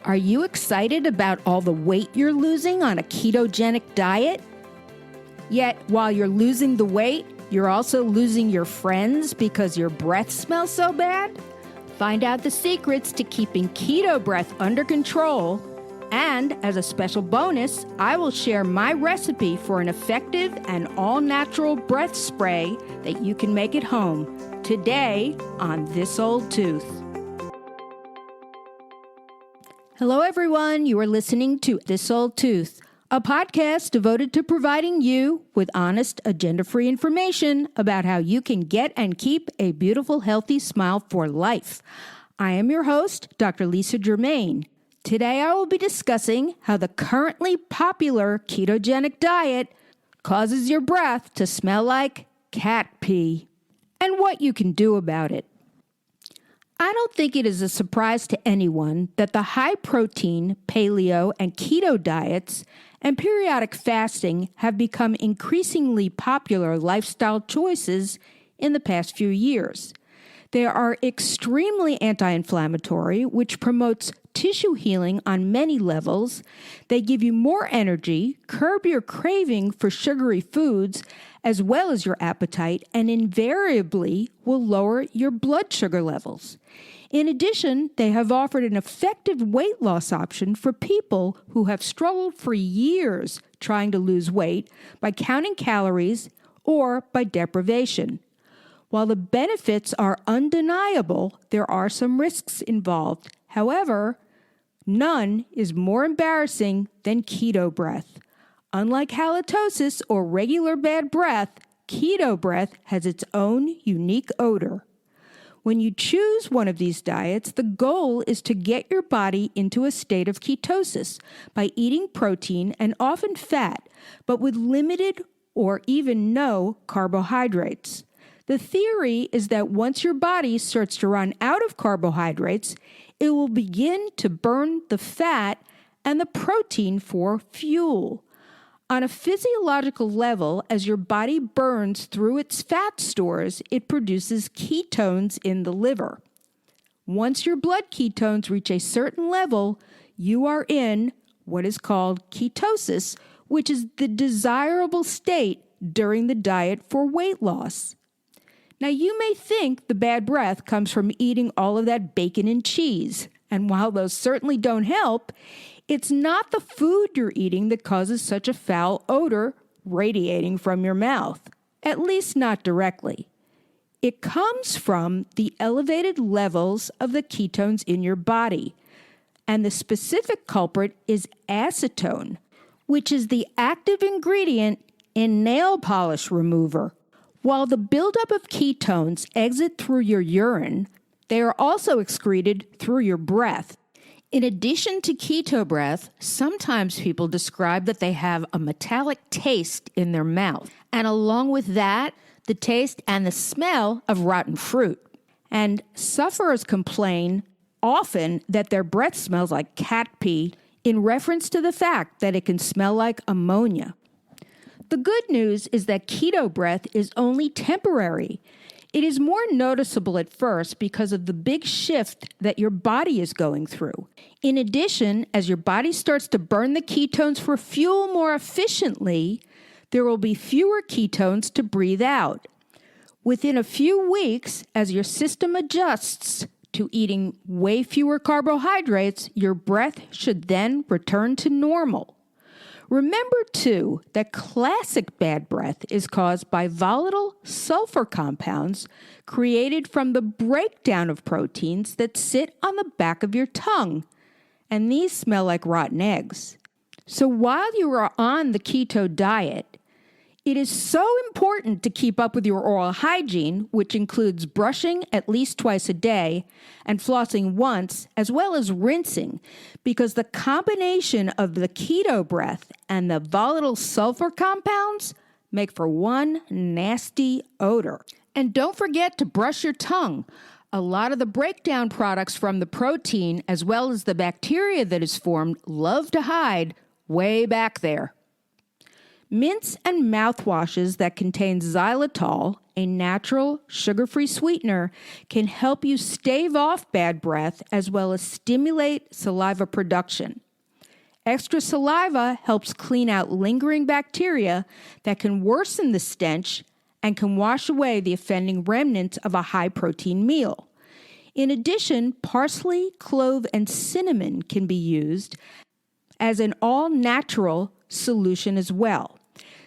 Are you excited about all the weight you're losing on a ketogenic diet? Yet, while you're losing the weight, you're also losing your friends because your breath smells so bad? Find out the secrets to keeping Keto Breath under control. And as a special bonus, I will share my recipe for an effective and all-natural breath spray that you can make at home today on This Old Tooth. Hello, everyone. You are listening to This Old Tooth, a podcast devoted to providing you with honest, agenda-free information about how you can get and keep a beautiful, healthy smile for life. I am your host, Dr. Lisa Germain. Today, I will be discussing how the currently popular ketogenic diet causes your breath to smell like cat pee and what you can do about it. I don't think it is a surprise to anyone that the high-protein, paleo, and keto diets and periodic fasting have become increasingly popular lifestyle choices in the past few years. They are extremely anti-inflammatory, which promotes tissue healing on many levels. They give you more energy, curb your craving for sugary foods, as well as your appetite, and invariably will lower your blood sugar levels. In addition, they have offered an effective weight loss option for people who have struggled for years trying to lose weight by counting calories or by deprivation. While the benefits are undeniable, there are some risks involved. However, none is more embarrassing than keto breath. Unlike halitosis or regular bad breath, keto breath has its own unique odor. When you choose one of these diets, the goal is to get your body into a state of ketosis by eating protein and often fat, but with limited or even no carbohydrates. The theory is that once your body starts to run out of carbohydrates, it will begin to burn the fat and the protein for fuel. On a physiological level, as your body burns through its fat stores, it produces ketones in the liver. Once your blood ketones reach a certain level, you are in what is called ketosis, which is the desirable state during the diet for weight loss. Now, you may think the bad breath comes from eating all of that bacon and cheese, and while those certainly don't help, it's not the food you're eating that causes such a foul odor radiating from your mouth, at least not directly. It comes from the elevated levels of the ketones in your body, and the specific culprit is acetone, which is the active ingredient in nail polish remover. While the buildup of ketones exit through your urine, they are also excreted through your breath. In addition to keto breath, sometimes people describe that they have a metallic taste in their mouth, and along with that, the taste and the smell of rotten fruit. And sufferers complain often that their breath smells like cat pee in reference to the fact that it can smell like ammonia. The good news is that keto breath is only temporary. It is more noticeable at first because of the big shift that your body is going through. In addition, as your body starts to burn the ketones for fuel more efficiently, there will be fewer ketones to breathe out. Within a few weeks, as your system adjusts to eating way fewer carbohydrates, your breath should then return to normal. Remember, too, that classic bad breath is caused by volatile sulfur compounds created from the breakdown of proteins that sit on the back of your tongue, and these smell like rotten eggs. So while you are on the keto diet, it is so important to keep up with your oral hygiene, which includes brushing at least twice a day and flossing once, as well as rinsing, because the combination of the keto breath and the volatile sulfur compounds make for one nasty odor. And don't forget to brush your tongue. A lot of the breakdown products from the protein, as well as the bacteria that is formed, love to hide way back there. Mints and mouthwashes that contain xylitol, a natural sugar-free sweetener, can help you stave off bad breath as well as stimulate saliva production. Extra saliva helps clean out lingering bacteria that can worsen the stench and can wash away the offending remnants of a high-protein meal. In addition, parsley, clove, and cinnamon can be used as an all-natural solution as well.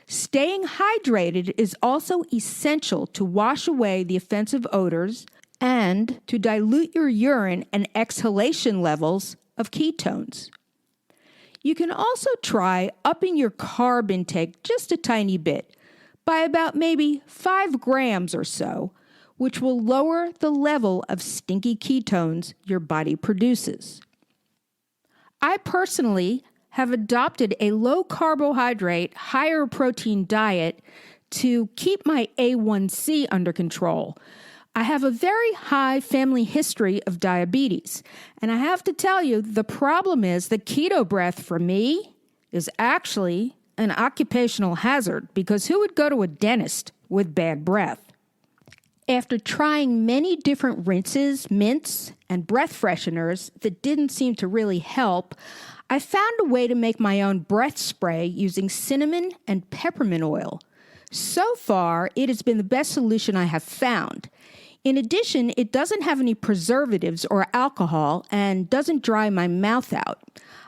Staying hydrated is also essential to wash away the offensive odors and to dilute your urine and exhalation levels of ketones. You can also try upping your carb intake just a tiny bit, by about maybe 5 grams or so, which will lower the level of stinky ketones your body produces. I personally have adopted a low carbohydrate, higher protein diet to keep my A1C under control. I have a very high family history of diabetes, and I have to tell you, the problem is that Keto Breath for me is actually an occupational hazard, because who would go to a dentist with bad breath? After trying many different rinses, mints, and breath fresheners that didn't seem to really help, I found a way to make my own breath spray using cinnamon and peppermint oil. So far, it has been the best solution I have found. In addition, it doesn't have any preservatives or alcohol and doesn't dry my mouth out.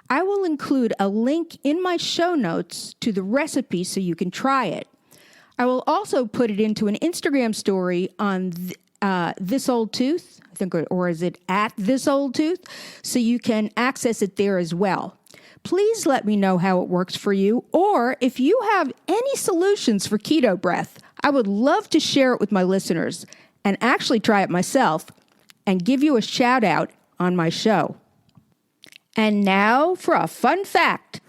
I will include a link in my show notes to the recipe so you can try it. I will also put it into an Instagram story on This Old Tooth, I think, or is it at This Old Tooth? So you can access it there as well. Please let me know how it works for you, or if you have any solutions for Keto Breath, I would love to share it with my listeners and actually try it myself and give you a shout out on my show. And now for a fun fact.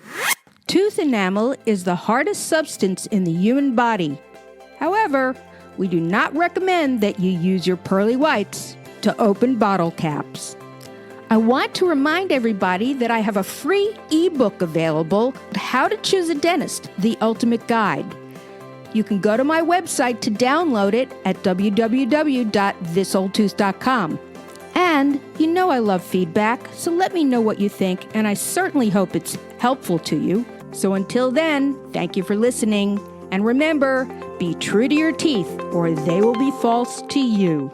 Tooth enamel is the hardest substance in the human body. However, we do not recommend that you use your pearly whites to open bottle caps. I want to remind everybody that I have a free ebook available, How to Choose a Dentist, The Ultimate Guide. You can go to my website to download it at www.thisoldtooth.com. And you know I love feedback, so let me know what you think, and I certainly hope it's helpful to you. So until then, thank you for listening, and remember, be true to your teeth, or they will be false to you.